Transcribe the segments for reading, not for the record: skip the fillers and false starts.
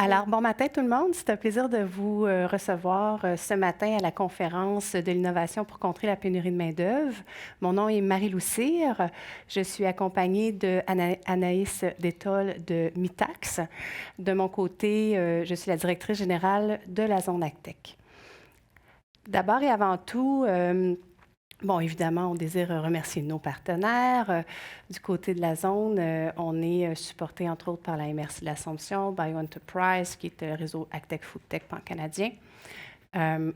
Alors, bon matin tout le monde. C'est un plaisir de vous recevoir ce matin à la conférence de l'innovation pour contrer la pénurie de main-d'œuvre. Mon nom est Marie-Lou Cyr. Je suis accompagnée de Anaïs Détol de Mitax. De mon côté, je suis la directrice générale de la zone AgTech. D'abord et avant tout, bon, évidemment, on désire remercier nos partenaires. Du côté de la zone, on est supporté, entre autres, par la MRC de l'Assomption, BioEnterprise, qui est le réseau AgTech FoodTech pan-canadien.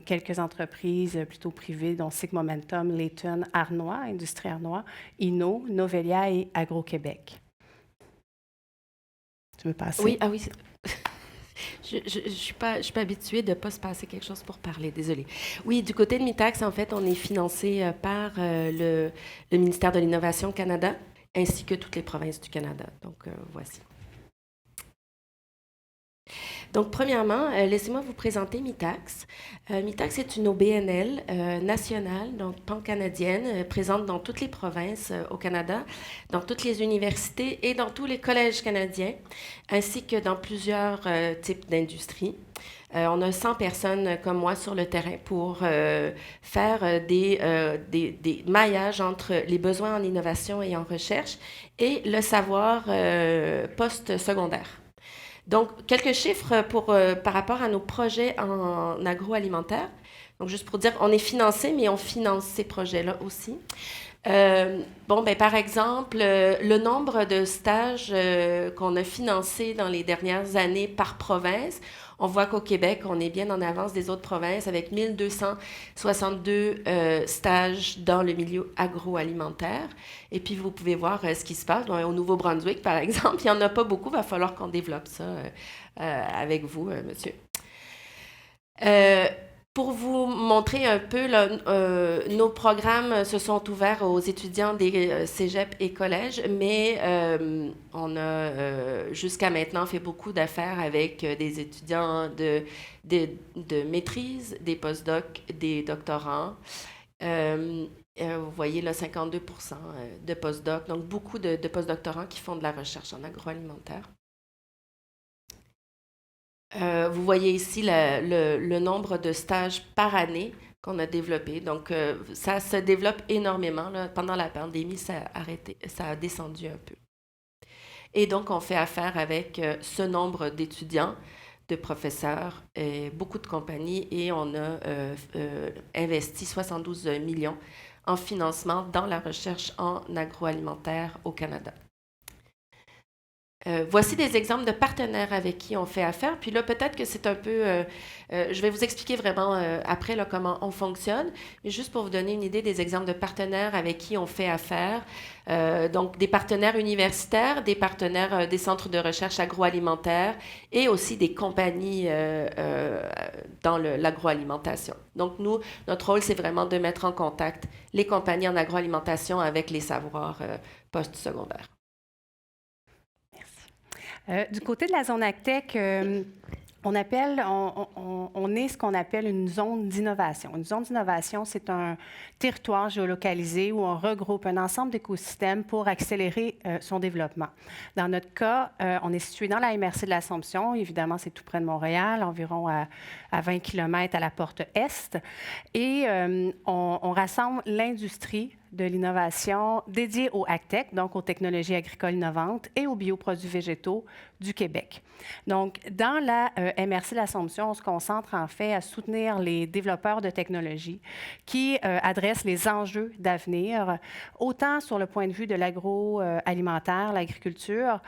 Quelques entreprises plutôt privées, dont Sig Momentum, Layton, Arnois, Industrie Arnois, Inno, Novelia et Agro-Québec. Tu veux passer? Oui, ah oui. Je suis pas habituée de ne pas se passer quelque chose pour parler, désolée. Oui, du côté de Mitax, en fait, on est financé par le ministère de l'Innovation Canada, ainsi que toutes les provinces du Canada. Donc, voici. Donc, premièrement, laissez-moi vous présenter Mitax. Mitax est une OBNL nationale, donc pan-canadienne, présente dans toutes les provinces au Canada, dans toutes les universités et dans tous les collèges canadiens, ainsi que dans plusieurs types d'industries. On a 100 personnes comme moi sur le terrain pour faire des maillages entre les besoins en innovation et en recherche et le savoir post-secondaire. Donc, quelques chiffres par rapport à nos projets en agroalimentaire. Donc, juste pour dire, on est financé, mais on finance ces projets-là aussi. Par exemple, le nombre de stages qu'on a financés dans les dernières années par province, on voit qu'au Québec, on est bien en avance des autres provinces avec 1262 stages dans le milieu agroalimentaire. Et puis, vous pouvez voir ce qui se passe. Au Nouveau-Brunswick, par exemple, il n'y en a pas beaucoup. Il va falloir qu'on développe ça avec vous, monsieur. Pour vous montrer un peu, là, nos programmes se sont ouverts aux étudiants des cégeps et collèges, mais on a jusqu'à maintenant fait beaucoup d'affaires avec des étudiants de maîtrise, des postdocs, des doctorants. Vous voyez là, 52% de postdocs, donc beaucoup de postdoctorants qui font de la recherche en agroalimentaire. Vous voyez ici le nombre de stages par année qu'on a développé. Donc, ça se développe énormément. Là. Pendant la pandémie, ça a descendu un peu. Et donc, on fait affaire avec ce nombre d'étudiants, de professeurs, beaucoup de compagnies, et on a investi 72 millions en financement dans la recherche en agroalimentaire au Canada. Voici des exemples de partenaires avec qui on fait affaire. Puis là, peut-être que c'est un peu... je vais vous expliquer vraiment après là, comment on fonctionne, mais juste pour vous donner une idée des exemples de partenaires avec qui on fait affaire. Donc, des partenaires universitaires, des partenaires des centres de recherche agroalimentaire et aussi des compagnies dans l'agroalimentation. Donc, nous, notre rôle, c'est vraiment de mettre en contact les compagnies en agroalimentation avec les savoirs post-secondaires. Du côté de la zone AgTech, on est ce qu'on appelle une zone d'innovation. Une zone d'innovation, c'est un territoire géolocalisé où on regroupe un ensemble d'écosystèmes pour accélérer son développement. Dans notre cas, on est situé dans la MRC de l'Assomption. Évidemment, c'est tout près de Montréal, environ à 20 km à la porte est. Et on rassemble l'industrie de l'innovation dédiée au AgTech, donc aux technologies agricoles innovantes et aux bioproduits végétaux du Québec. Donc, dans la MRC de l'Assomption, on se concentre en fait à soutenir les développeurs de technologies qui adressent les enjeux d'avenir, autant sur le point de vue de l'agroalimentaire, l'agriculture,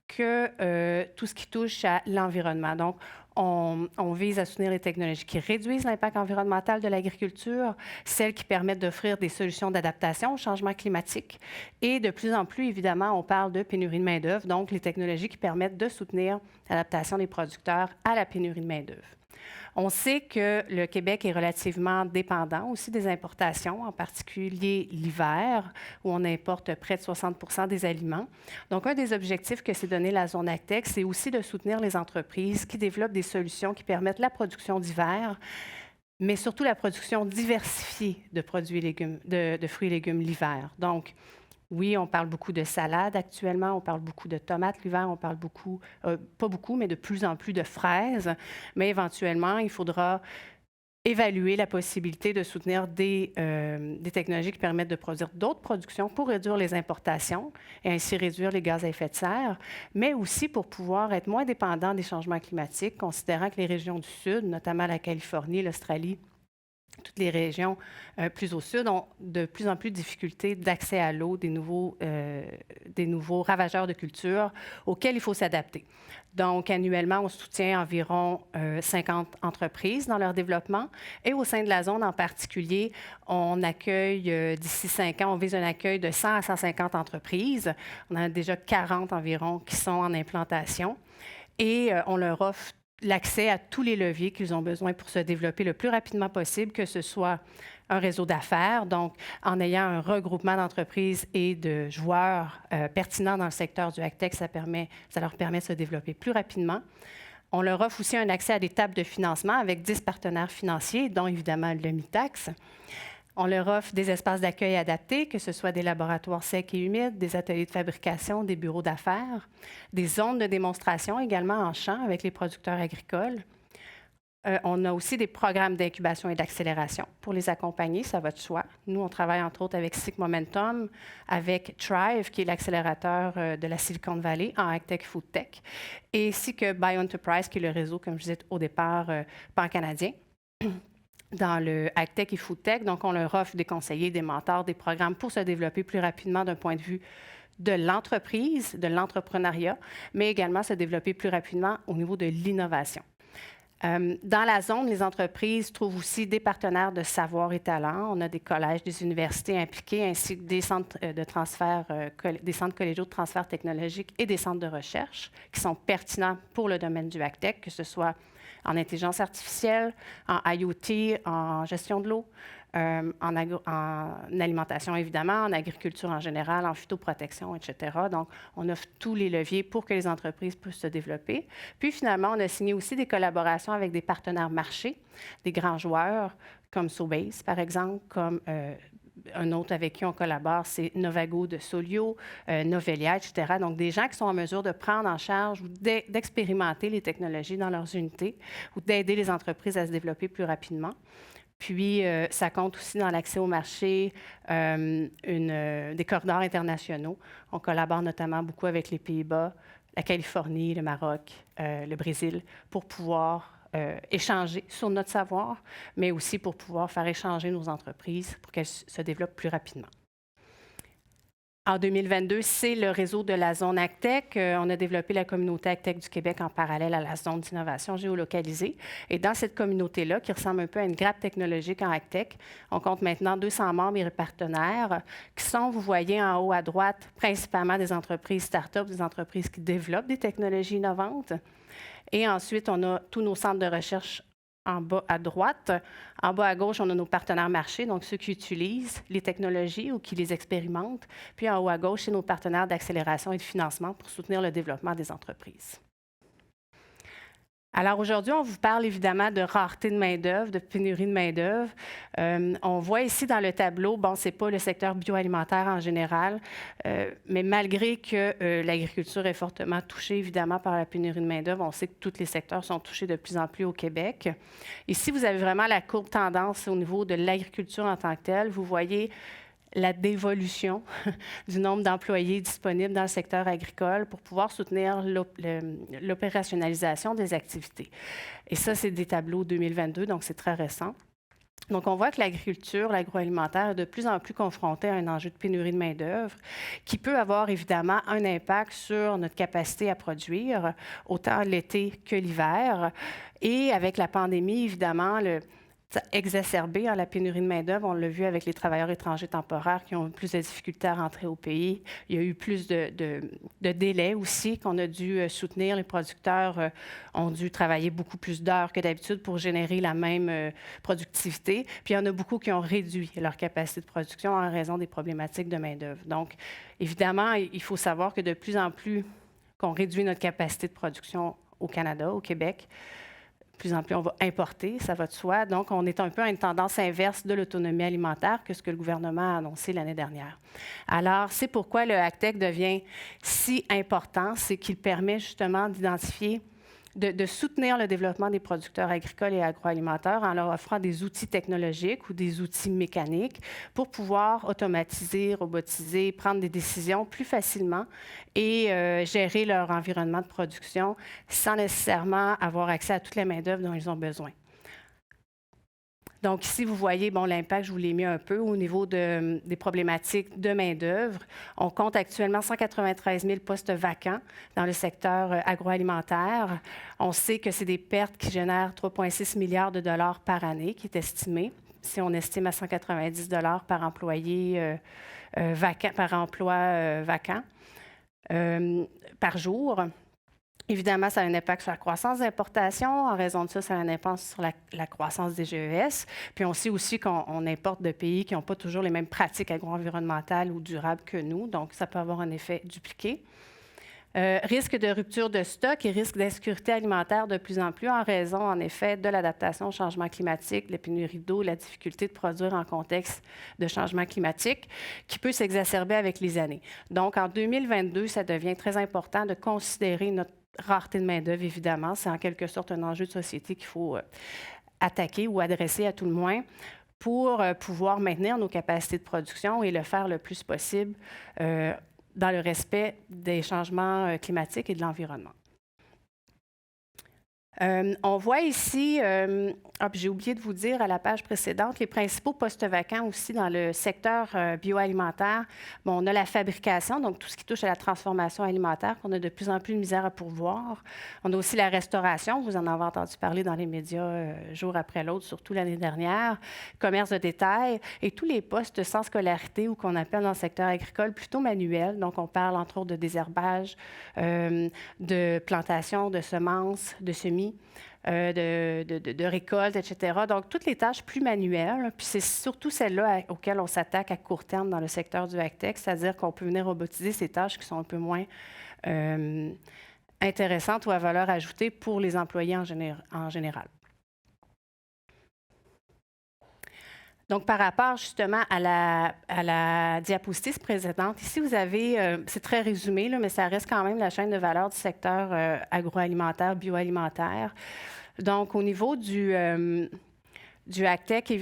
que tout ce qui touche à l'environnement. Donc, on vise à soutenir les technologies qui réduisent l'impact environnemental de l'agriculture, celles qui permettent d'offrir des solutions d'adaptation au changement climatique. Et de plus en plus, évidemment, on parle de pénurie de main-d'œuvre, donc les technologies qui permettent de soutenir l'adaptation des producteurs à la pénurie de main-d'œuvre. On sait que le Québec est relativement dépendant aussi des importations, en particulier l'hiver, où on importe près de 60 des aliments. Donc, un des objectifs que s'est donné la zone AgTech, c'est aussi de soutenir les entreprises qui développent des solutions qui permettent la production d'hiver, mais surtout la production diversifiée de produits et légumes, de fruits et légumes l'hiver. Donc, Oui, on parle beaucoup de salade actuellement, on parle beaucoup de tomates l'hiver, on parle beaucoup, pas beaucoup, mais de plus en plus de fraises. Mais éventuellement, il faudra évaluer la possibilité de soutenir des technologies qui permettent de produire d'autres productions pour réduire les importations et ainsi réduire les gaz à effet de serre, mais aussi pour pouvoir être moins dépendant des changements climatiques, considérant que les régions du Sud, notamment la Californie, l'Australie, toutes les régions plus au sud ont de plus en plus de difficultés d'accès à l'eau, des nouveaux ravageurs de culture auxquels il faut s'adapter. Donc, annuellement, on soutient environ 50 entreprises dans leur développement. Et au sein de la zone en particulier, on accueille, d'ici 5 ans, on vise un accueil de 100 à 150 entreprises. On en a déjà 40 environ qui sont en implantation. Et on leur offre l'accès à tous les leviers qu'ils ont besoin pour se développer le plus rapidement possible, que ce soit un réseau d'affaires, donc en ayant un regroupement d'entreprises et de joueurs pertinents dans le secteur du AgTech, ça leur permet de se développer plus rapidement. On leur offre aussi un accès à des tables de financement avec 10 partenaires financiers, dont évidemment le Mitacs. On leur offre des espaces d'accueil adaptés, que ce soit des laboratoires secs et humides, des ateliers de fabrication, des bureaux d'affaires, des zones de démonstration également en champ avec les producteurs agricoles. On a aussi des programmes d'incubation et d'accélération pour les accompagner, ça va de soi. Nous, on travaille entre autres avec SIC Momentum, avec Thrive, qui est l'accélérateur de la Silicon Valley en AgTech FoodTech, et ainsi que BioEnterprise, qui est le réseau, comme je disais au départ, pan-canadien dans le AgTech et FoodTech. Donc, on leur offre des conseillers, des mentors, des programmes pour se développer plus rapidement d'un point de vue de l'entreprise, de l'entrepreneuriat, mais également se développer plus rapidement au niveau de l'innovation. Dans la zone, les entreprises trouvent aussi des partenaires de savoir et talent. On a des collèges, des universités impliqués, ainsi que des centres de transfert, des centres collégiaux de transfert technologique et des centres de recherche qui sont pertinents pour le domaine du AgTech, que ce soit en intelligence artificielle, en IoT, en gestion de l'eau, en alimentation évidemment, en agriculture en général, en phytoprotection, etc. Donc, on offre tous les leviers pour que les entreprises puissent se développer. Puis finalement, on a signé aussi des collaborations avec des partenaires marchés, des grands joueurs comme Sobase, par exemple, comme un autre avec qui on collabore, c'est Novago de Solio, Novelia, etc. Donc, des gens qui sont en mesure de prendre en charge ou d'expérimenter les technologies dans leurs unités ou d'aider les entreprises à se développer plus rapidement. Puis, ça compte aussi dans l'accès au marché des corridors internationaux. On collabore notamment beaucoup avec les Pays-Bas, la Californie, le Maroc, le Brésil, pour pouvoir échanger sur notre savoir, mais aussi pour pouvoir faire échanger nos entreprises pour qu'elles se développent plus rapidement. En 2022, c'est le réseau de la zone AgTech. On a développé la communauté AgTech du Québec en parallèle à la zone d'innovation géolocalisée. Et dans cette communauté-là, qui ressemble un peu à une grappe technologique en AgTech, on compte maintenant 200 membres et partenaires qui sont, vous voyez en haut à droite, principalement des entreprises start-up, des entreprises qui développent des technologies innovantes. Et ensuite, on a tous nos centres de recherche en bas à droite. En bas à gauche, on a nos partenaires marchés, donc ceux qui utilisent les technologies ou qui les expérimentent. Puis en haut à gauche, c'est nos partenaires d'accélération et de financement pour soutenir le développement des entreprises. Alors aujourd'hui, on vous parle évidemment de rareté de main-d'œuvre, de pénurie de main-d'œuvre. On voit ici dans le tableau, bon, ce n'est pas le secteur bioalimentaire en général, mais malgré que l'agriculture est fortement touchée évidemment par la pénurie de main-d'œuvre, on sait que tous les secteurs sont touchés de plus en plus au Québec. Ici, vous avez vraiment la courbe tendance au niveau de l'agriculture en tant que telle. Vous voyez la dévolution du nombre d'employés disponibles dans le secteur agricole pour pouvoir soutenir l'opérationnalisation des activités. Et ça, c'est des tableaux 2022, donc c'est très récent. Donc, on voit que l'agriculture, l'agroalimentaire est de plus en plus confrontée à un enjeu de pénurie de main-d'œuvre qui peut avoir évidemment un impact sur notre capacité à produire, autant l'été que l'hiver. Et avec la pandémie, évidemment, exacerbé la pénurie de main-d'œuvre. On l'a vu avec les travailleurs étrangers temporaires qui ont eu plus de difficultés à rentrer au pays. Il y a eu plus de délais aussi qu'on a dû soutenir. Les producteurs ont dû travailler beaucoup plus d'heures que d'habitude pour générer la même productivité. Puis il y en a beaucoup qui ont réduit leur capacité de production en raison des problématiques de main-d'œuvre. Donc, évidemment, il faut savoir que de plus en plus qu'on réduit notre capacité de production au Canada, au Québec, plus en plus, on va importer, ça va de soi. Donc, on est un peu à une tendance inverse de l'autonomie alimentaire que ce que le gouvernement a annoncé l'année dernière. Alors, c'est pourquoi le AgTech devient si important, c'est qu'il permet justement d'identifier, de soutenir le développement des producteurs agricoles et agroalimentaires en leur offrant des outils technologiques ou des outils mécaniques pour pouvoir automatiser, robotiser, prendre des décisions plus facilement et gérer leur environnement de production sans nécessairement avoir accès à toute la main-d'œuvre dont ils ont besoin. Donc, ici, vous voyez, bon, l'impact, je vous l'ai mis un peu au niveau des problématiques de main-d'œuvre. On compte actuellement 193 000 postes vacants dans le secteur agroalimentaire. On sait que c'est des pertes qui génèrent 3,6 milliards de dollars par année, qui est estimé. Si on estime à 190 dollars par employé vacant, par emploi vacant par jour. Évidemment, ça a un impact sur la croissance d'importation. En raison de ça, ça a un impact sur la croissance des GES. Puis on sait aussi qu'on importe de pays qui n'ont pas toujours les mêmes pratiques agro-environnementales ou durables que nous. Donc, ça peut avoir un effet dupliqué. Risque de rupture de stock et risque d'insécurité alimentaire de plus en plus en raison, en effet, de l'adaptation au changement climatique, la pénurie d'eau, la difficulté de produire en contexte de changement climatique qui peut s'exacerber avec les années. Donc, en 2022, ça devient très important de considérer notre rareté de main-d'œuvre, évidemment. C'est en quelque sorte un enjeu de société qu'il faut attaquer ou adresser à tout le moins pour pouvoir maintenir nos capacités de production et le faire le plus possible dans le respect des changements climatiques et de l'environnement. On voit ici, j'ai oublié de vous dire à la page précédente, les principaux postes vacants aussi dans le secteur bioalimentaire. Bon, on a la fabrication, donc tout ce qui touche à la transformation alimentaire, qu'on a de plus en plus de misère à pourvoir. On a aussi la restauration, vous en avez entendu parler dans les médias jour après l'autre, surtout l'année dernière, commerce de détail et tous les postes sans scolarité ou qu'on appelle dans le secteur agricole plutôt manuel. Donc, on parle entre autres de désherbage, de plantation, de semences, de semis. De récolte, etc. Donc, toutes les tâches plus manuelles, puis c'est surtout celles-là auxquelles on s'attaque à court terme dans le secteur du AgTech, c'est-à-dire qu'on peut venir robotiser ces tâches qui sont un peu moins intéressantes ou à valeur ajoutée pour les employés en général. Donc, par rapport justement à la diapositive précédente, ici, vous avez, c'est très résumé, là, mais ça reste quand même la chaîne de valeur du secteur agroalimentaire, bioalimentaire. Donc, au niveau du AgTech,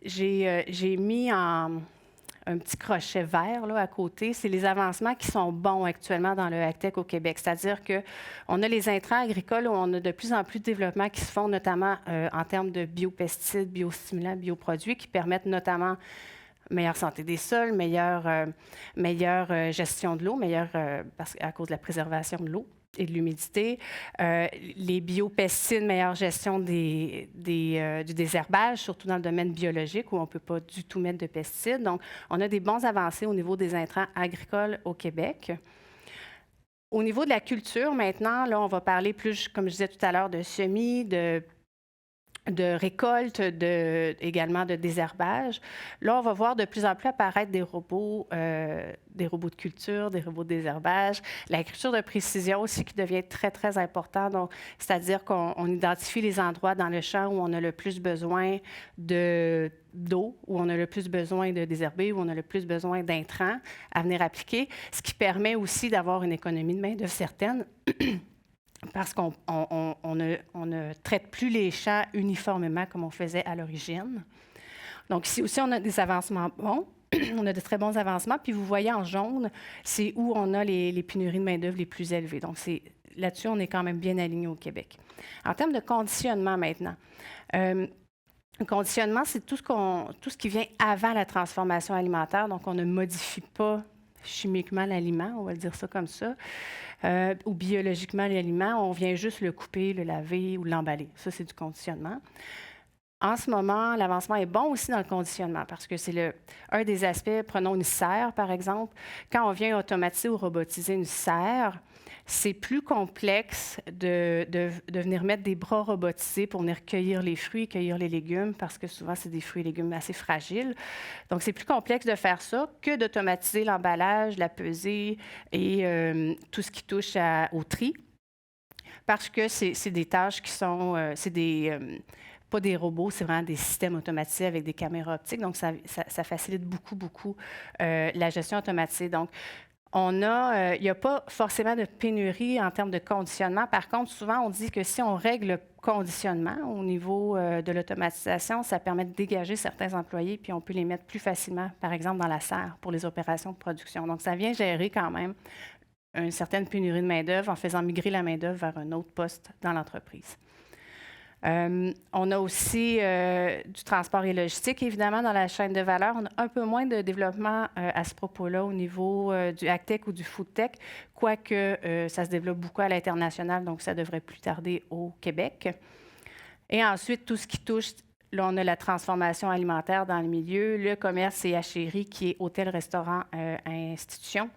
j'ai mis un petit crochet vert là, à côté. C'est les avancements qui sont bons actuellement dans le AgTech au Québec. C'est-à-dire qu'on a les intrants agricoles où on a de plus en plus de développements qui se font, notamment en termes de biopesticides, biostimulants, bioproduits, qui permettent notamment meilleure santé des sols, meilleure gestion de l'eau, à cause de la préservation de l'eau et de l'humidité, les biopesticides, meilleure gestion du désherbage, surtout dans le domaine biologique où on ne peut pas du tout mettre de pesticides. Donc, on a des bons avancées au niveau des intrants agricoles au Québec. Au niveau de la culture, maintenant, là, on va parler plus, comme je disais tout à l'heure, de semis, de récolte, également de désherbage. Là, on va voir de plus en plus apparaître des robots de culture, des robots de désherbage. L'agriculture de précision aussi qui devient très, très important. Donc, c'est-à-dire qu'on identifie les endroits dans le champ où on a le plus besoin d'eau, où on a le plus besoin de désherber, où on a le plus besoin d'intrants à venir appliquer, ce qui permet aussi d'avoir une économie de main-d'œuvre certaine. Parce qu'on ne traite plus les champs uniformément comme on faisait à l'origine. Donc, ici aussi, on a des avancements bons. On a de très bons avancements. Puis, vous voyez en jaune, c'est où on a les pénuries de main-d'œuvre les plus élevées. Donc, là-dessus, on est quand même bien aligné au Québec. En termes de conditionnement maintenant, le conditionnement, c'est tout ce qui vient avant la transformation alimentaire. Donc, on ne modifie pas chimiquement l'aliment, on va le dire ça comme ça, ou biologiquement l'aliment, on vient juste le couper, le laver ou l'emballer. Ça, c'est du conditionnement. En ce moment, l'avancement est bon aussi dans le conditionnement parce que c'est un des aspects, prenons une serre, par exemple. Quand on vient automatiser ou robotiser une serre, c'est plus complexe de venir mettre des bras robotisés pour venir cueillir les fruits, cueillir les légumes, parce que souvent, c'est des fruits et légumes assez fragiles. Donc, c'est plus complexe de faire ça que d'automatiser l'emballage, la pesée et tout ce qui touche au tri. parce que c'est des tâches qui sont, pas des robots, c'est vraiment des systèmes automatisés avec des caméras optiques. Donc, ça facilite beaucoup la gestion automatisée. Donc, il n'y a pas forcément de pénurie en termes de conditionnement. Par contre, souvent, on dit que si on règle le conditionnement au niveau de l'automatisation, ça permet de dégager certains employés, puis on peut les mettre plus facilement, par exemple, dans la serre pour les opérations de production. Donc, ça vient gérer quand même une certaine pénurie de main-d'œuvre en faisant migrer la main-d'œuvre vers un autre poste dans l'entreprise. On a aussi du transport et logistique, évidemment, dans la chaîne de valeur. On a un peu moins de développement à ce propos-là au niveau du AgTech ou du FoodTech, quoique ça se développe beaucoup à l'international, donc ça devrait plus tarder au Québec. Et ensuite, tout ce qui touche, là, on a la transformation alimentaire dans le milieu, le commerce et hachérie, qui est hôtel, restaurant, institution,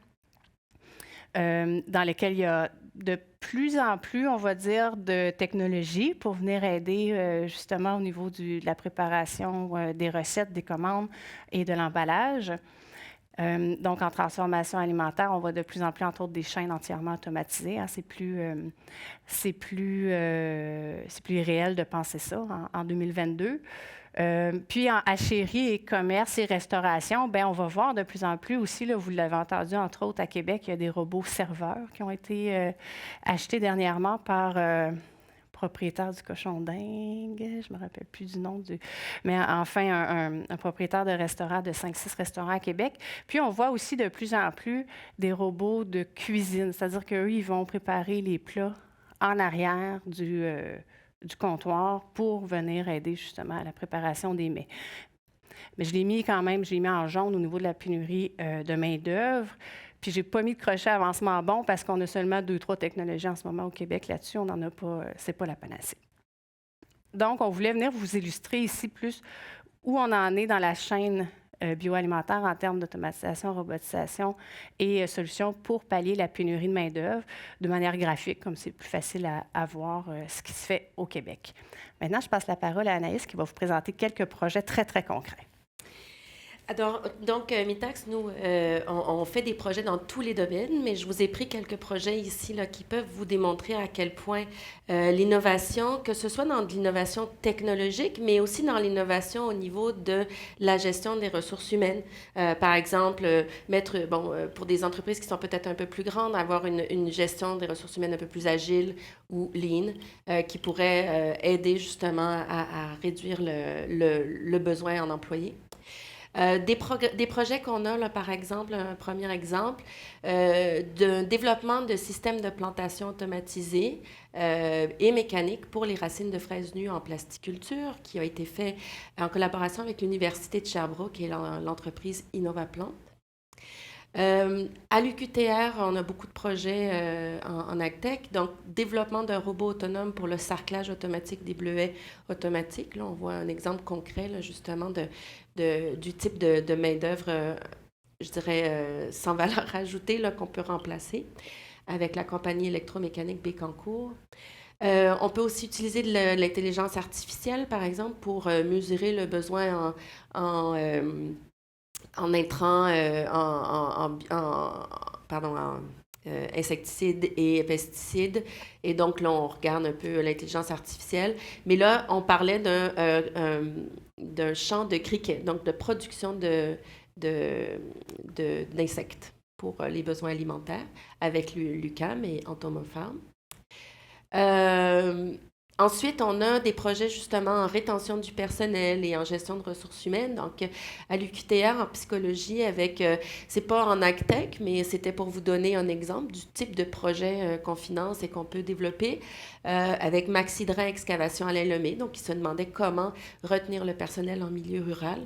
dans lesquels il y a de plus en plus, on va dire, de technologie pour venir aider justement au niveau de la préparation des recettes, des commandes et de l'emballage. Donc, en transformation alimentaire, on voit de plus en plus, entre autres, des chaînes entièrement automatisées. Hein. C'est plus réel de penser ça en 2022. Puis en hachérie et commerce et restauration, bien, on va voir de plus en plus aussi, là, vous l'avez entendu, entre autres, à Québec, il y a des robots serveurs qui ont été achetés dernièrement par propriétaire du Cochon d'Inde, je ne me rappelle plus du nom, mais enfin, un propriétaire de restaurant, de 5-6 restaurants à Québec. Puis on voit aussi de plus en plus des robots de cuisine, c'est-à-dire qu'eux, ils vont préparer les plats en arrière du comptoir pour venir aider justement à la préparation des mets. Mais je l'ai mis en jaune au niveau de la pénurie de main-d'œuvre. Puis je n'ai pas mis de crochet avancement bon parce qu'on a seulement 2-3 technologies en ce moment au Québec là-dessus. On n'en a pas, c'est pas la panacée. Donc, on voulait venir vous illustrer ici plus où on en est dans la chaîne bioalimentaire en termes d'automatisation, robotisation et solutions pour pallier la pénurie de main-d'œuvre de manière graphique, comme c'est plus facile à voir ce qui se fait au Québec. Maintenant, je passe la parole à Anaïs qui va vous présenter quelques projets très, très concrets. Alors, donc, Mitacs, nous, on fait des projets dans tous les domaines, mais je vous ai pris quelques projets ici là, qui peuvent vous démontrer à quel point l'innovation, que ce soit dans de l'innovation technologique, mais aussi dans l'innovation au niveau de la gestion des ressources humaines. Par exemple, pour des entreprises qui sont peut-être un peu plus grandes, avoir une gestion des ressources humaines un peu plus agile ou lean, qui pourrait aider justement à réduire le besoin en employés. Des projets qu'on a, là, par exemple, un premier exemple, de développement de systèmes de plantation automatisés et mécaniques pour les racines de fraises nues en plasticulture, qui a été fait en collaboration avec l'Université de Sherbrooke et l'entreprise InnovaPlante. À l'UQTR, on a beaucoup de projets en AgTech, donc développement d'un robot autonome pour le sarclage automatique des bleuets automatiques. Là, on voit un exemple concret, là, justement, du type de main-d'œuvre, je dirais, sans valeur ajoutée, là, qu'on peut remplacer avec la compagnie électromécanique Bécancour. On peut aussi utiliser de l'intelligence artificielle, par exemple, pour mesurer le besoin en intrants, insecticides et pesticides. Et donc, là, on regarde un peu l'intelligence artificielle. Mais là, on parlait d'un champ de criquets, donc de production d'insectes pour les besoins alimentaires avec l'UQAM et Entomopharm. Ensuite, on a des projets justement en rétention du personnel et en gestion de ressources humaines. Donc, à l'UQTR, en psychologie, c'est pas en AgTech, mais c'était pour vous donner un exemple du type de projet qu'on finance et qu'on peut développer avec Maxidra Excavation à Lemay. Donc, ils se demandaient comment retenir le personnel en milieu rural.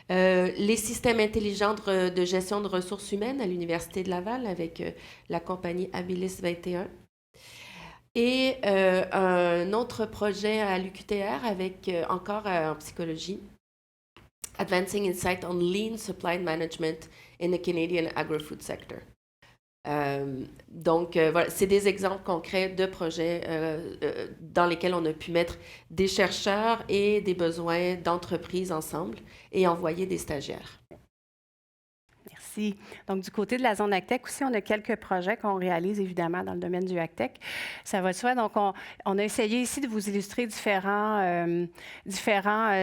Les systèmes intelligents de gestion de ressources humaines à l'Université de Laval avec la compagnie Abilis 21. Et un autre projet à l'UQTR avec encore en psychologie, Advancing Insight on Lean Supply Management in the Canadian Agri-Food Sector. Donc, voilà, c'est des exemples concrets de projets dans lesquels on a pu mettre des chercheurs et des besoins d'entreprises ensemble et envoyer des stagiaires. Merci. Merci. Donc, du côté de la zone AgTech aussi, on a quelques projets qu'on réalise évidemment dans le domaine du AgTech. Ça va de soi. Donc, on a essayé ici de vous illustrer différents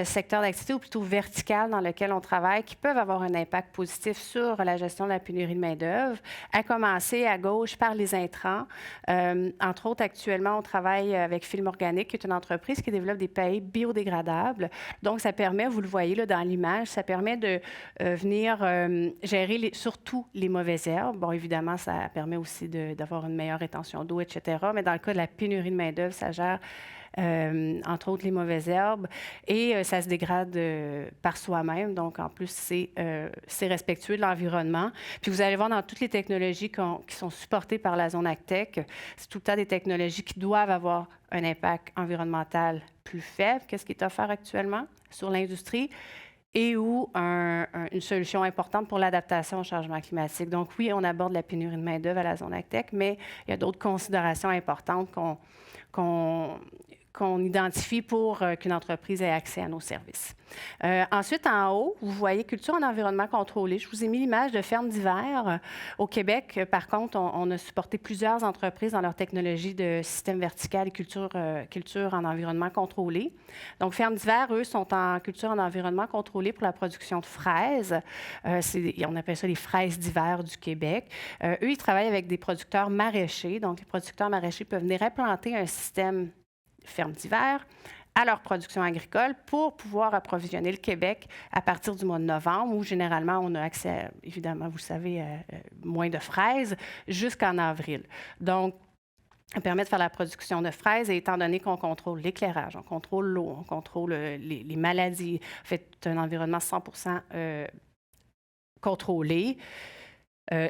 secteurs d'activité ou plutôt verticales dans lesquels on travaille qui peuvent avoir un impact positif sur la gestion de la pénurie de main-d'œuvre. À commencer à gauche par les intrants. Entre autres, actuellement, on travaille avec Film Organique, qui est une entreprise qui développe des pailles biodégradables. Donc, ça permet, vous le voyez là dans l'image, ça permet de venir gérer surtout les mauvaises herbes. Bon, évidemment, ça permet aussi d'avoir une meilleure rétention d'eau, etc. Mais dans le cas de la pénurie de main-d'œuvre, ça gère entre autres les mauvaises herbes, et ça se dégrade par soi-même. Donc, en plus, c'est respectueux de l'environnement. Puis, vous allez voir dans toutes les technologies qui sont supportées par la zone AgTech, c'est tout le temps des technologies qui doivent avoir un impact environnemental plus faible que ce qui est offert actuellement sur l'industrie, et ou une solution importante pour l'adaptation au changement climatique. Donc, oui, on aborde la pénurie de main-d'œuvre à la zone AgTech, mais il y a d'autres considérations importantes qu'on identifie pour qu'une entreprise ait accès à nos services. Ensuite, en haut, vous voyez culture en environnement contrôlé. Je vous ai mis l'image de ferme d'hiver. Au Québec, par contre, on a supporté plusieurs entreprises dans leur technologie de système vertical et culture en environnement contrôlé. Donc, ferme d'hiver, eux, sont en culture en environnement contrôlé pour la production de fraises. On appelle ça les fraises d'hiver du Québec. Eux, ils travaillent avec des producteurs maraîchers. Donc, les producteurs maraîchers peuvent venir implanter un système ferme d'hiver à leur production agricole pour pouvoir approvisionner le Québec à partir du mois de novembre, où généralement on a accès, évidemment, vous savez, moins de fraises, jusqu'en avril. Donc, ça permet de faire la production de fraises, et étant donné qu'on contrôle l'éclairage, on contrôle l'eau, on contrôle les maladies, en fait, un environnement 100% contrôlé.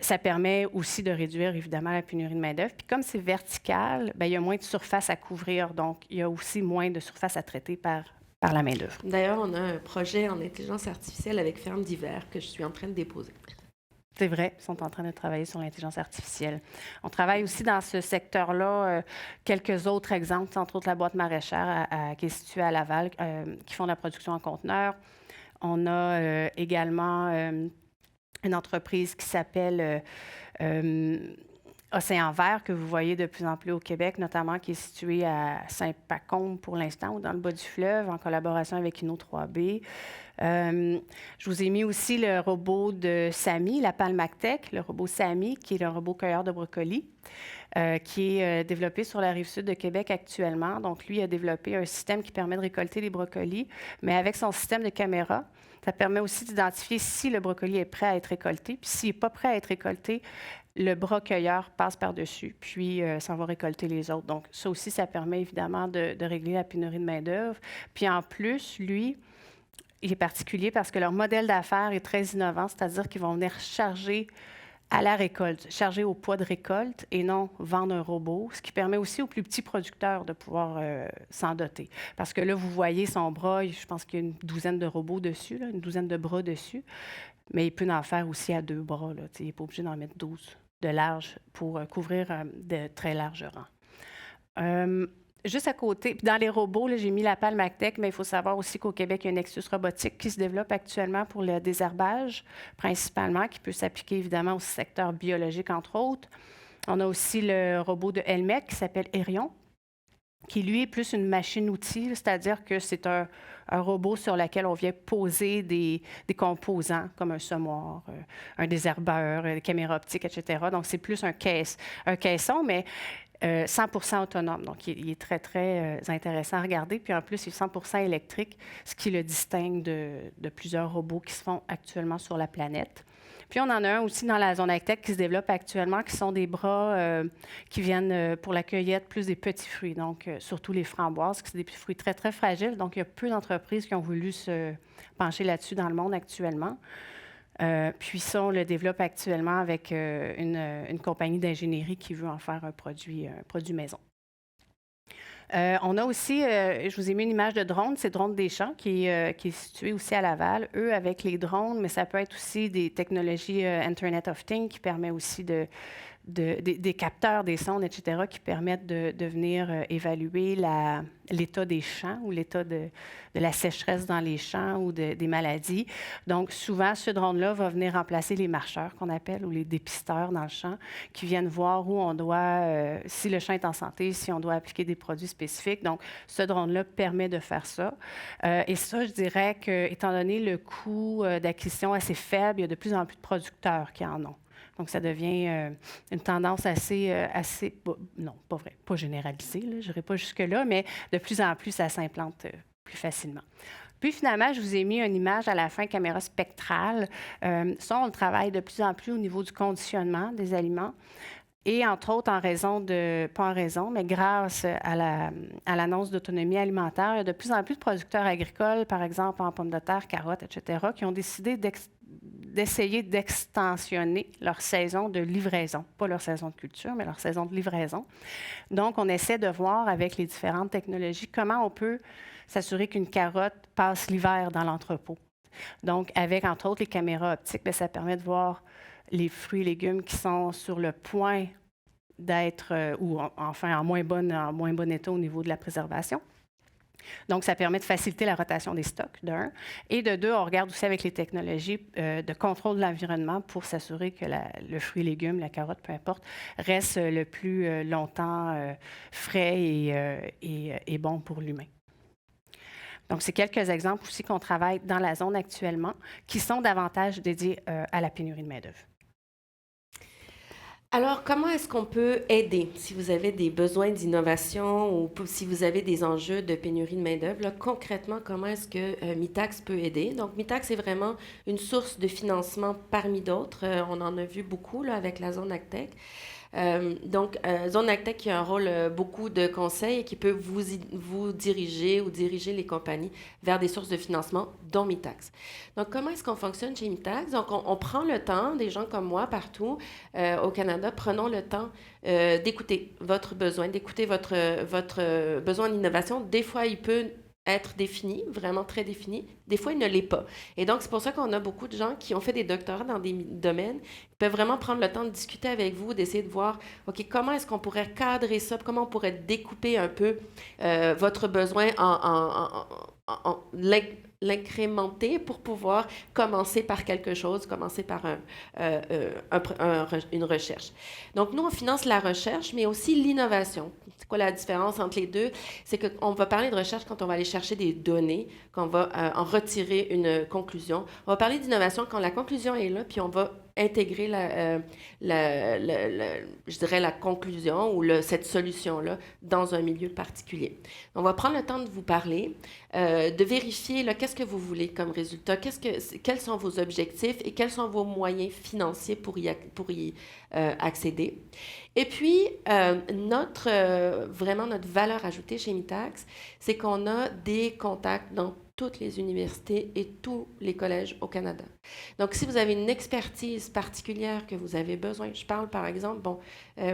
Ça permet aussi de réduire, évidemment, la pénurie de main-d'œuvre. Puis comme c'est vertical, bien, il y a moins de surface à couvrir, donc il y a aussi moins de surface à traiter par la main-d'œuvre. D'ailleurs, on a un projet en intelligence artificielle avec Ferme d'hiver que je suis en train de déposer. C'est vrai, ils sont en train de travailler sur l'intelligence artificielle. On travaille aussi dans ce secteur-là quelques autres exemples, entre autres la boîte maraîchère qui est située à Laval, qui font de la production en conteneurs. On a également une entreprise qui s'appelle Océan Vert, que vous voyez de plus en plus au Québec, notamment qui est située à Saint-Pacôme pour l'instant, ou dans le bas du fleuve, en collaboration avec Inno 3B. Je vous ai mis aussi le robot de Samy, la Palme AgTech, le robot Samy, qui est le robot cueilleur de brocolis, qui est développé sur la Rive-Sud de Québec actuellement. Donc, lui a développé un système qui permet de récolter les brocolis, mais avec son système de caméra. Ça permet aussi d'identifier si le brocoli est prêt à être récolté. Puis s'il n'est pas prêt à être récolté, le brocueilleur passe par-dessus, puis s'en va récolter les autres. Donc, ça aussi, ça permet évidemment de régler la pénurie de main-d'œuvre. Puis en plus, lui, il est particulier parce que leur modèle d'affaires est très innovant, c'est-à-dire qu'ils vont venir charger à la récolte, charger au poids de récolte et non vendre un robot, ce qui permet aussi aux plus petits producteurs de pouvoir s'en doter. Parce que là, vous voyez son bras, je pense qu'il y a une douzaine de robots dessus, là, une douzaine de bras dessus, mais il peut en faire aussi à 2 bras. Là, il n'est pas obligé d'en mettre 12 de large pour couvrir de très larges rangs. Juste à côté, dans les robots, là, j'ai mis la Palme AgTech, mais il faut savoir aussi qu'au Québec, il y a un Nexus robotique qui se développe actuellement pour le désherbage, principalement, qui peut s'appliquer évidemment au secteur biologique, entre autres. On a aussi le robot de Helmec qui s'appelle Erion, qui, lui, est plus une machine-outil, c'est-à-dire que c'est un robot sur lequel on vient poser des composants, comme un semoir, un désherbeur, des caméras optiques, etc. Donc, c'est plus un caisson, mais 100% autonome. Donc, il est très, très intéressant à regarder. Puis, en plus, il est 100% électrique, ce qui le distingue de plusieurs robots qui se font actuellement sur la planète. Puis, on en a un aussi dans la zone AgTech qui se développe actuellement, qui sont des bras qui viennent pour la cueillette, plus des petits fruits, donc surtout les framboises, qui sont des petits fruits très, très fragiles. Donc, il y a peu d'entreprises qui ont voulu se pencher là-dessus dans le monde actuellement. Puis ça, on le développe actuellement avec une compagnie d'ingénierie qui veut en faire un produit maison. On a aussi, je vous ai mis une image de drone, c'est Drone des Champs, qui est situé aussi à Laval. Eux, avec les drones, mais ça peut être aussi des technologies Internet of Things qui permet aussi de des capteurs, des sondes, etc., qui permettent de venir évaluer l'état des champs ou l'état de la sécheresse dans les champs ou des maladies. Donc, souvent, ce drone-là va venir remplacer les marcheurs qu'on appelle ou les dépisteurs dans le champ qui viennent voir où on doit, si le champ est en santé, si on doit appliquer des produits spécifiques. Donc, ce drone-là permet de faire ça. Et ça, je dirais que, étant donné le coût d'acquisition assez faible, il y a de plus en plus de producteurs qui en ont. Donc, ça devient une tendance assez non, pas vrai, pas généralisée, je n'irai pas jusque-là, mais de plus en plus, ça s'implante plus facilement. Puis, finalement, je vous ai mis une image à la fin, caméra spectrale. Ça, on le travaille de plus en plus au niveau du conditionnement des aliments. Et entre autres, en raison de, pas en raison, mais grâce à l'annonce d'autonomie alimentaire, il y a de plus en plus de producteurs agricoles, par exemple en pommes de terre, carottes, etc., qui ont décidé d'essayer d'extensionner leur saison de livraison. Pas leur saison de culture, mais leur saison de livraison. Donc, on essaie de voir avec les différentes technologies comment on peut s'assurer qu'une carotte passe l'hiver dans l'entrepôt. Donc, avec, entre autres, les caméras optiques, bien, ça permet de voir les fruits et légumes qui sont sur le point d'être, enfin, en moins bon état au niveau de la préservation. Donc, ça permet de faciliter la rotation des stocks, d'un. Et de deux, on regarde aussi avec les technologies de contrôle de l'environnement pour s'assurer que le fruit et légumes, la carotte, peu importe, reste le plus longtemps frais et bon pour l'humain. Donc, c'est quelques exemples aussi qu'on travaille dans la zone actuellement qui sont davantage dédiés à la pénurie de main-d'œuvre. Alors, comment est-ce qu'on peut aider si vous avez des besoins d'innovation ou si vous avez des enjeux de pénurie de main-d'œuvre? Concrètement, comment est-ce que Mitacs peut aider? Donc, Mitacs est vraiment une source de financement parmi d'autres. On en a vu beaucoup là, avec la zone AgTech. Zone AgTech qui a un rôle beaucoup de conseils et qui peut vous diriger ou diriger les compagnies vers des sources de financement, dont Mitacs. Donc, comment est-ce qu'on fonctionne chez Mitacs? Donc, on prend le temps, des gens comme moi partout au Canada, prenons le temps d'écouter votre besoin, d'écouter votre besoin d'innovation. Des fois, il peut être défini, vraiment très défini. Des fois, il ne l'est pas. Et donc, c'est pour ça qu'on a beaucoup de gens qui ont fait des doctorats dans des domaines, qui peuvent vraiment prendre le temps de discuter avec vous, d'essayer de voir, OK, comment est-ce qu'on pourrait cadrer ça, comment on pourrait découper un peu votre besoin en l'incrémenter pour pouvoir commencer par quelque chose, commencer par une recherche. Donc, nous, on finance la recherche, mais aussi l'innovation. C'est quoi la différence entre les deux? C'est qu'on va parler de recherche quand on va aller chercher des données, quand on va en retirer une conclusion. On va parler d'innovation quand la conclusion est là, puis on va intégrer je dirais la conclusion ou cette solution-là dans un milieu particulier. On va prendre le temps de vous parler, de vérifier qu'est-ce que vous voulez comme résultat, quels sont vos objectifs et quels sont vos moyens financiers pour y accéder. Et puis, vraiment notre valeur ajoutée chez Mitacs, c'est qu'on a des contacts dans toutes les universités et tous les collèges au Canada. Donc, si vous avez une expertise particulière que vous avez besoin, je parle par exemple,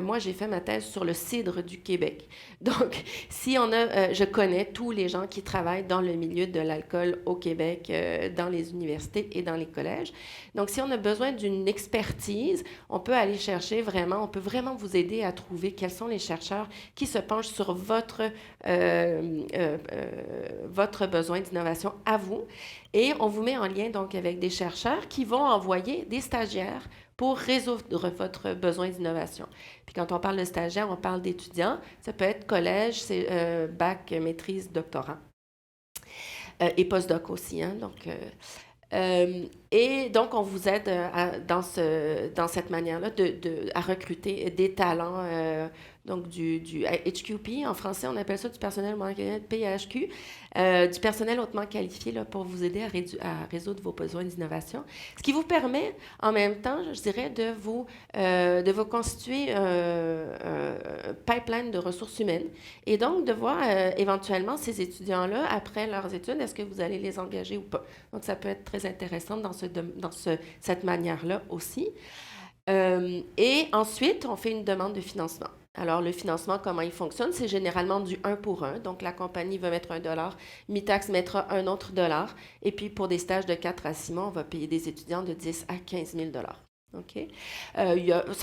moi j'ai fait ma thèse sur le cidre du Québec. Donc, je connais tous les gens qui travaillent dans le milieu de l'alcool au Québec, dans les universités et dans les collèges. Donc, si on a besoin d'une expertise, on peut aller chercher vraiment, on peut vraiment vous aider à trouver quels sont les chercheurs qui se penchent sur votre besoin d'innovation à vous, et on vous met en lien donc avec des chercheurs qui vont envoyer des stagiaires pour résoudre votre besoin d'innovation. Puis quand on parle de stagiaires, on parle d'étudiants, ça peut être collège, c'est bac, maîtrise, doctorat. Et postdoc aussi, hein, donc... et donc, on vous aide dans cette manière-là à recruter des talents, donc du HQP. En français, on appelle ça du personnel hautement qualifié, PHQ, du personnel hautement qualifié là, pour vous aider à résoudre vos besoins d'innovation. Ce qui vous permet, en même temps, je dirais, de vous constituer un pipeline de ressources humaines et donc de voir éventuellement ces étudiants-là, après leurs études, est-ce que vous allez les engager ou pas. Donc, ça peut être très intéressant dans cette manière-là aussi. Et ensuite, on fait une demande de financement. Alors, le financement, comment il fonctionne? C'est généralement du 1 pour 1. Donc, la compagnie va mettre $1, Mitacs mettra un autre $. Et puis, pour des stages de 4 à 6 mois, on va payer des étudiants de 10 à 15 000 $. OK?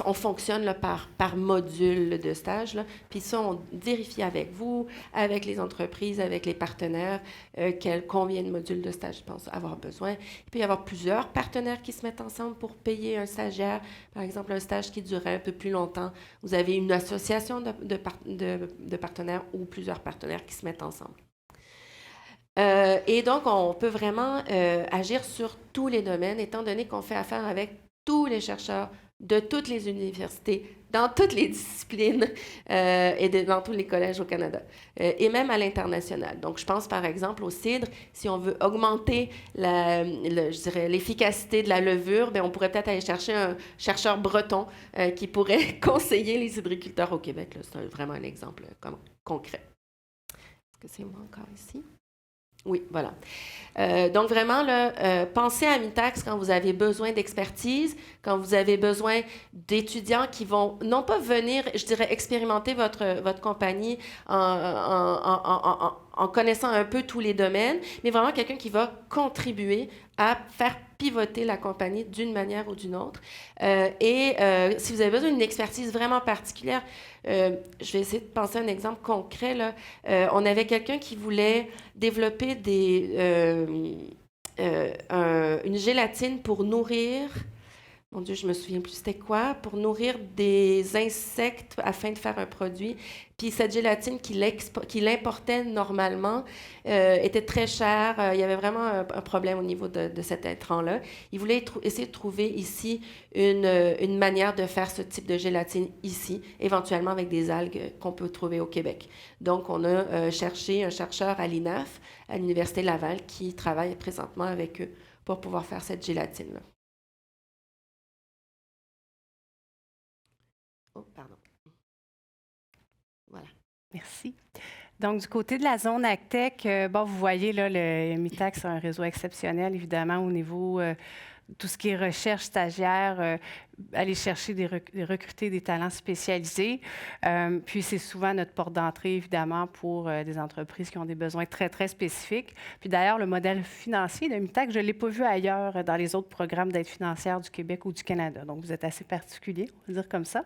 On fonctionne là, par module de stage. Là, puis ça, on vérifie avec vous, avec les entreprises, avec les partenaires, combien de modules de stage ils pensent avoir besoin. Il peut y avoir plusieurs partenaires qui se mettent ensemble pour payer un stagiaire. Par exemple, un stage qui durait un peu plus longtemps. Vous avez une association de partenaires ou plusieurs partenaires qui se mettent ensemble. Et donc, on peut vraiment agir sur tous les domaines, étant donné qu'on fait affaire avec tous les chercheurs de toutes les universités, dans toutes les disciplines dans tous les collèges au Canada, et même à l'international. Donc, je pense par exemple au cidre. Si on veut augmenter je dirais, l'efficacité de la levure, bien, on pourrait peut-être aller chercher un chercheur breton qui pourrait conseiller les cidriculteurs au Québec. C'est vraiment un exemple concret. Est-ce que c'est moi encore ici? Oui, voilà. Donc, vraiment, là, pensez à Mitacs quand vous avez besoin d'expertise, quand vous avez besoin d'étudiants qui vont, non pas venir, je dirais, expérimenter votre compagnie en connaissant un peu tous les domaines, mais vraiment quelqu'un qui va contribuer à faire pivoter la compagnie d'une manière ou d'une autre. Si vous avez besoin d'une expertise vraiment particulière, je vais essayer de penser à un exemple concret. Là. On avait quelqu'un qui voulait développer une gélatine pour nourrir, mon Dieu, je me souviens plus c'était quoi, pour nourrir des insectes afin de faire un produit. Puis cette gélatine qu'il importait normalement était très chère. Il y avait vraiment un problème au niveau de cet intrant-là. Il voulait essayer de trouver ici une manière de faire ce type de gélatine ici, éventuellement avec des algues qu'on peut trouver au Québec. Donc, on a cherché un chercheur à l'INAF, à l'Université Laval, qui travaille présentement avec eux pour pouvoir faire cette gélatine-là. Oh, pardon. Voilà. Merci. Donc, du côté de la zone AgTech, vous voyez, là, le Mitacs, c'est un réseau exceptionnel, évidemment, au niveau tout ce qui est recherche stagiaire, aller chercher recruter des talents spécialisés. Puis, c'est souvent notre porte d'entrée, évidemment, pour des entreprises qui ont des besoins très, très spécifiques. Puis, d'ailleurs, le modèle financier de Mitacs, je ne l'ai pas vu ailleurs dans les autres programmes d'aide financière du Québec ou du Canada. Donc, vous êtes assez particulier, on va dire comme ça.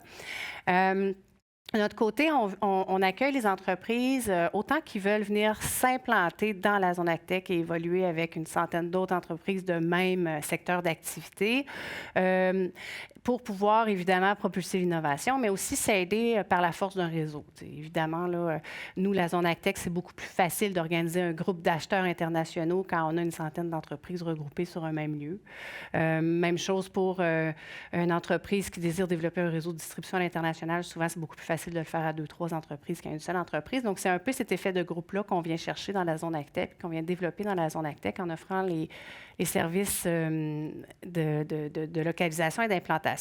De notre côté, on accueille les entreprises autant qu'ils veulent venir s'implanter dans la zone AgTech et évoluer avec une centaine d'autres entreprises de même secteur d'activité pour pouvoir, évidemment, propulser l'innovation, mais aussi s'aider par la force d'un réseau. T'sais, évidemment, là, nous, la zone AgTech, c'est beaucoup plus facile d'organiser un groupe d'acheteurs internationaux quand on a une centaine d'entreprises regroupées sur un même lieu. Même chose pour une entreprise qui désire développer un réseau de distribution à l'international. Souvent, c'est beaucoup plus facile de le faire à 2-3 entreprises qu'à une seule entreprise. Donc, c'est un peu cet effet de groupe-là qu'on vient chercher dans la zone AgTech, qu'on vient développer dans la zone AgTech en offrant les services de localisation et d'implantation.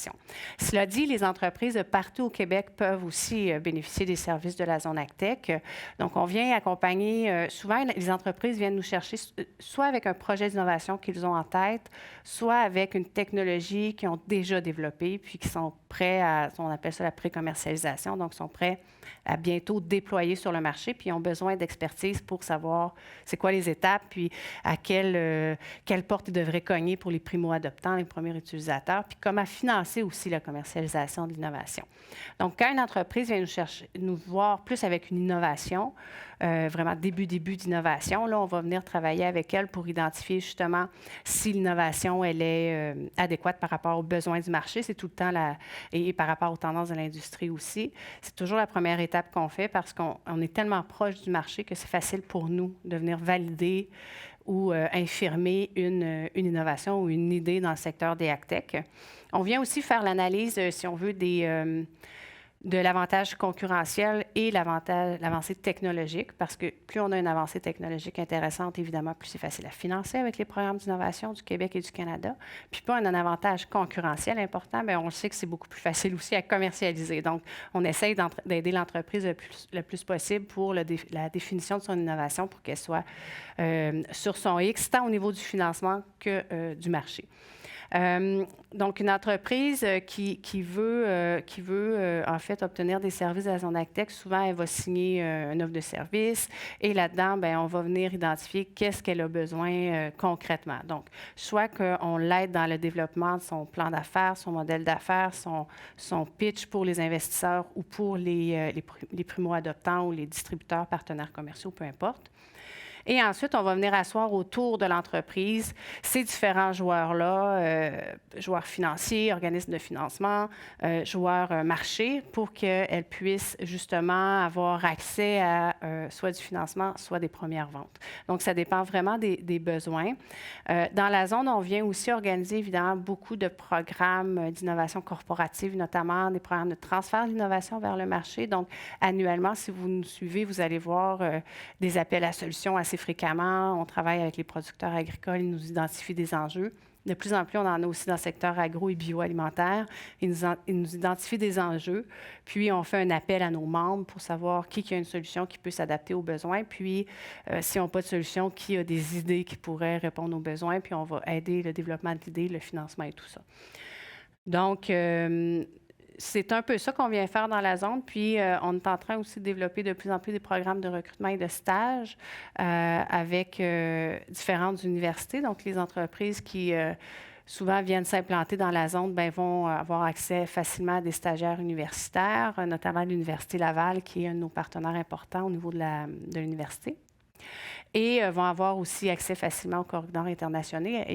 Cela dit, les entreprises partout au Québec peuvent aussi bénéficier des services de la zone AgTech. Donc, on vient accompagner, souvent, les entreprises viennent nous chercher soit avec un projet d'innovation qu'ils ont en tête, soit avec une technologie qu'ils ont déjà développée, puis qui sont prêts à, on appelle ça la pré-commercialisation, donc sont prêts à bientôt déployer sur le marché, puis ils ont besoin d'expertise pour savoir c'est quoi les étapes, puis à quelle porte ils devraient cogner pour les primo-adoptants, les premiers utilisateurs, puis comment financer aussi la commercialisation de l'innovation. Donc, quand une entreprise vient nous voir plus avec une innovation, vraiment début d'innovation, là, on va venir travailler avec elle pour identifier justement si l'innovation, elle est adéquate par rapport aux besoins du marché. C'est tout le temps et par rapport aux tendances de l'industrie aussi. C'est toujours la première étape qu'on fait parce qu'on est tellement proche du marché que c'est facile pour nous de venir valider ou infirmer une innovation ou une idée dans le secteur des AgTech. On vient aussi faire l'analyse, si on veut, de l'avantage concurrentiel et l'avancée technologique, parce que plus on a une avancée technologique intéressante, évidemment, plus c'est facile à financer avec les programmes d'innovation du Québec et du Canada. Puis plus on a un avantage concurrentiel important, bien, on le sait que c'est beaucoup plus facile aussi à commercialiser. Donc, on essaye d'aider l'entreprise le plus possible pour la définition de son innovation pour qu'elle soit sur son X, tant au niveau du financement que du marché. Donc, une entreprise qui veut en fait obtenir des services de la zone AgTech, souvent elle va signer une offre de service et là-dedans, bien, on va venir identifier qu'est-ce qu'elle a besoin concrètement. Donc, soit qu'on l'aide dans le développement de son plan d'affaires, son modèle d'affaires, son pitch pour les investisseurs ou pour les primo-adoptants ou les distributeurs, partenaires commerciaux, peu importe. Et ensuite, on va venir asseoir autour de l'entreprise ces différents joueurs-là, joueurs financiers, organismes de financement, joueurs marché, pour qu'elles puissent justement avoir accès à soit du financement, soit des premières ventes. Donc, ça dépend vraiment des besoins. Dans la zone, on vient aussi organiser évidemment beaucoup de programmes d'innovation corporative, notamment des programmes de transfert d'innovation vers le marché. Donc, annuellement, si vous nous suivez, vous allez voir des appels à solutions assez fréquemment. On travaille avec les producteurs agricoles, ils nous identifient des enjeux. De plus en plus, on en a aussi dans le secteur agro et bioalimentaire. Ils nous identifient des enjeux, puis on fait un appel à nos membres pour savoir qui a une solution qui peut s'adapter aux besoins, puis s'ils n'ont pas de solution, qui a des idées qui pourraient répondre aux besoins, puis on va aider le développement d'idées, le financement et tout ça. Donc, c'est un peu ça qu'on vient faire dans la zone. Puis, on est en train aussi de développer de plus en plus des programmes de recrutement et de stage avec différentes universités. Donc, les entreprises qui souvent viennent s'implanter dans la zone vont avoir accès facilement à des stagiaires universitaires, notamment l'Université Laval, qui est un de nos partenaires importants au niveau de l'université. Et vont avoir aussi accès facilement aux corridors internationaux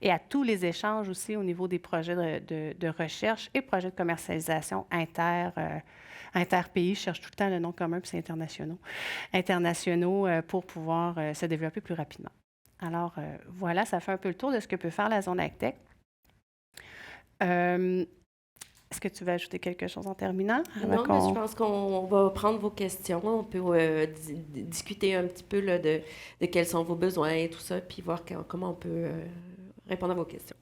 et à tous les échanges aussi au niveau des projets de recherche et projets de commercialisation interpays. Je cherche tout le temps le nom commun, puis c'est internationaux pour pouvoir se développer plus rapidement. Alors, voilà, ça fait un peu le tour de ce que peut faire la zone AgTech. Est-ce que tu veux ajouter quelque chose en terminant? Non, mais je pense qu'on va prendre vos questions. On peut discuter un petit peu là, de quels sont vos besoins et tout ça, puis voir comment on peut répondre à vos questions.